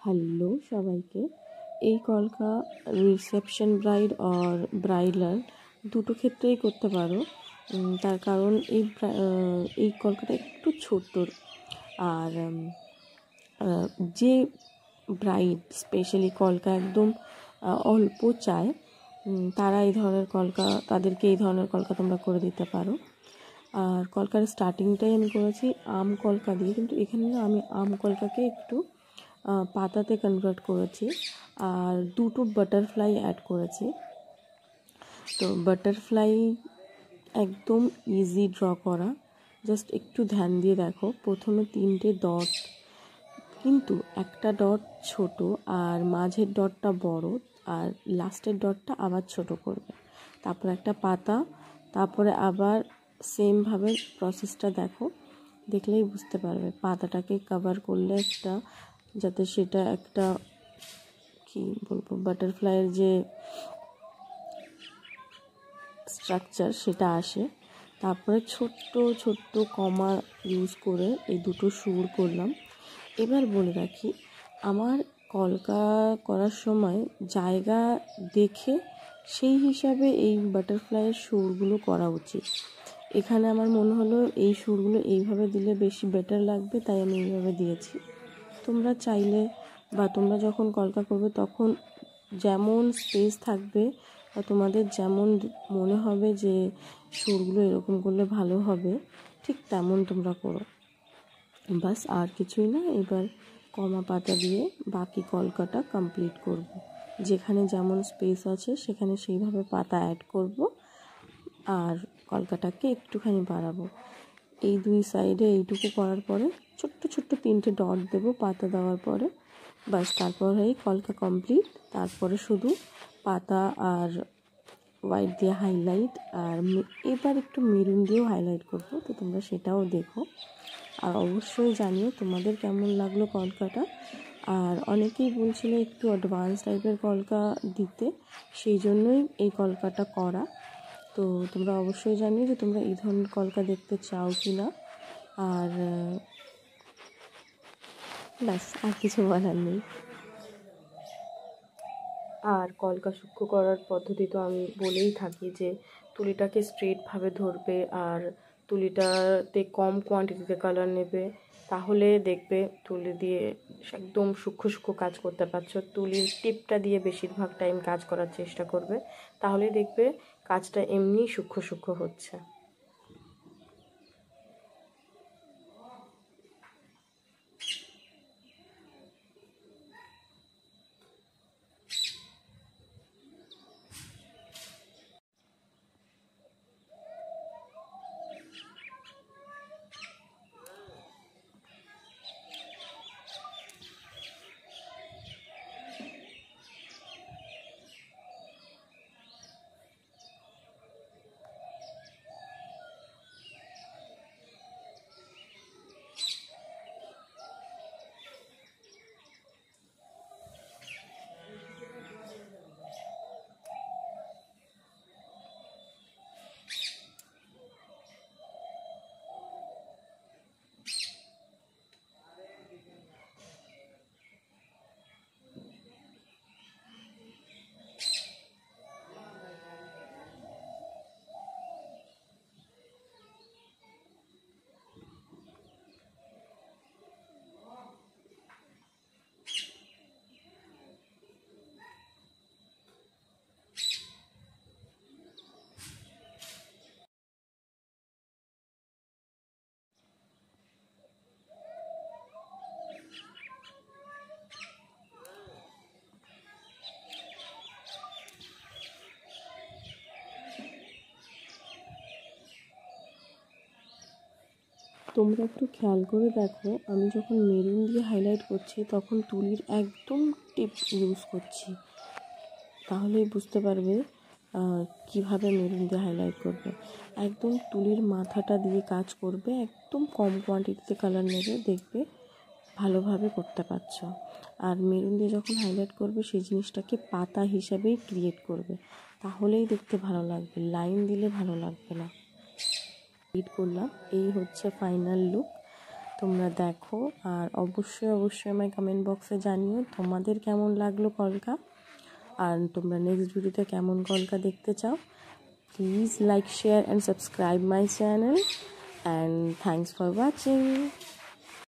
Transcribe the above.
Hello সবাইকে। এই কলকা রিসেপশন ব্রাইড আর ব্রাইডাল দুটো ক্ষেত্রেই করতে পারো। তার কারণ এই কলকাটা একটু ছোট, আর যে ব্রাইড স্পেশালি কলকা একদম অল্প চায় তারা এই ধরনের কলকা, তাদেরকে এই ধরনের কলকা তোমরা করে দিতে পারো। আর কলকার স্টার্টিংটাই আমি করেছি আম কলকা দিয়ে, কিন্তু এখানে আমি আম কলকাকে একটু পাতাতে কনভার্ট করেছি আর দুটো বাটারফ্লাই অ্যাড করেছি। তো বাটারফ্লাই একদম ইজি ড্র করা, জাস্ট একটু ধ্যান দিয়ে দেখো। প্রথমে 3টে ডট, কিন্তু একটা ডট ছোট আর মাঝের ডটটা বড় আর লাস্টের ডটটা আবার ছোট করবে। তারপর একটা পাতা, তারপরে আবার সেমভাবে প্রসেসটা দেখো, দেখলেই বুঝতে পারবে। পাতাটাকে কভার করলে একটা, যাতে সেটা একটা কি বলবো বাটারফ্লাইয়ের যে স্ট্রাকচার সেটা আসে। তারপরে ছোট্ট ছোট্ট কমা ইউজ করে এই দুটো সুর করলাম। এবার বলে রাখি, আমার কলকা করার সময় জায়গা দেখে সেই হিসাবে এই বাটারফ্লাইয়ের সুরগুলো করা উচিত। এখানে আমার মনে হলো এই সুরগুলো এইভাবে দিলে বেশি বেটার লাগবে, তাই আমি এইভাবে দিয়েছি। তোমরা চাইলে বা তোমরা যখন কলকা করবে তখন যেমন স্পেস থাকবে বা তোমাদের যেমন মনে হবে যে সুরগুলো এরকম করলে ভালো হবে, ঠিক তেমন তোমরা করো। বাস, আর কিছুই না। এবার কমা পাতা দিয়ে বাকি কলকাটা কমপ্লিট করব। যেখানে যেমন স্পেস আছে সেখানে সেইভাবে পাতা অ্যাড করব আর কলকাটাকে একটুখানি বাড়াবো। এই দুই সাইডে এইটুকু করার পরে ছোট্ট ছোট্ট 3টে ডট দেবো পাতা দেওয়ার পরে। বাস, তারপরেই কলকা কমপ্লিট। তারপরে শুধু পাতা আর হোয়াইট দিয়ে হাইলাইট, আর এবার একটু মেরুন দিয়েও হাইলাইট করব, তো তোমরা সেটাও দেখো। আর অবশ্যই জানিও তোমাদের কেমন লাগলো কলকাটা। আর অনেকেই বলছিল একটু অ্যাডভান্স টাইপের কলকা দিতে, সেই জন্যই এই কলকাটা করা। তো তোমরা অবশ্যই জানিও যে তোমরা এই ধরনের কলকা দেখতে চাও কি না। আর ব্যাস, আর কিছু বলার নেই। আর কলকা সূক্ষ্ম করার পদ্ধতি তো আমি বলেই থাকি যে তুলিটাকে স্ট্রেটভাবে ধরবে আর তুলিটাতে কম কোয়ান্টিটিতে কালার নেবে, তাহলে দেখবে তুলি দিয়ে একদম সূক্ষ্ম সূক্ষ্ম কাজ করতে পারছো। তুলির টিপটা দিয়ে বেশিরভাগ টাইম কাজ করার চেষ্টা করবে, তাহলেই দেখবে কাজটা এমনি সূক্ষ্ম সূক্ষ্ম হচ্ছে। তোমরা একটু খেয়াল করে দেখো, আমি যখন মেরুন দিয়ে হাইলাইট করছি তখন তুলির একদম টিপ ইউজ করছি, তাহলেই বুঝতে পারবে কিভাবে মেরুন দিয়ে হাইলাইট করবে। একদম তুলির মাথাটা দিয়ে কাজ করবে, একদম কম কোয়ান্টিটিতে কালার নেবে, দেখবে ভালোভাবে করতে পারছো। আর মেরুন দিয়ে যখন হাইলাইট করবে সেই জিনিসটাকে পাতা হিসাবেই ক্রিয়েট করবে, তাহলেই দেখতে ভালো লাগবে, লাইন দিলে ভালো লাগবে না। করলাম, এই হচ্ছে ফাইনাল লুক। তোমরা দেখো, আর অবশ্যই আমায় কমেন্ট বক্সে জানিও তোমাদের কেমন লাগলো কলকা, আর তোমরা নেক্সট ভিডিওতে কেমন কলকা দেখতে চাও। Please like, share and subscribe my channel, and thanks for watching.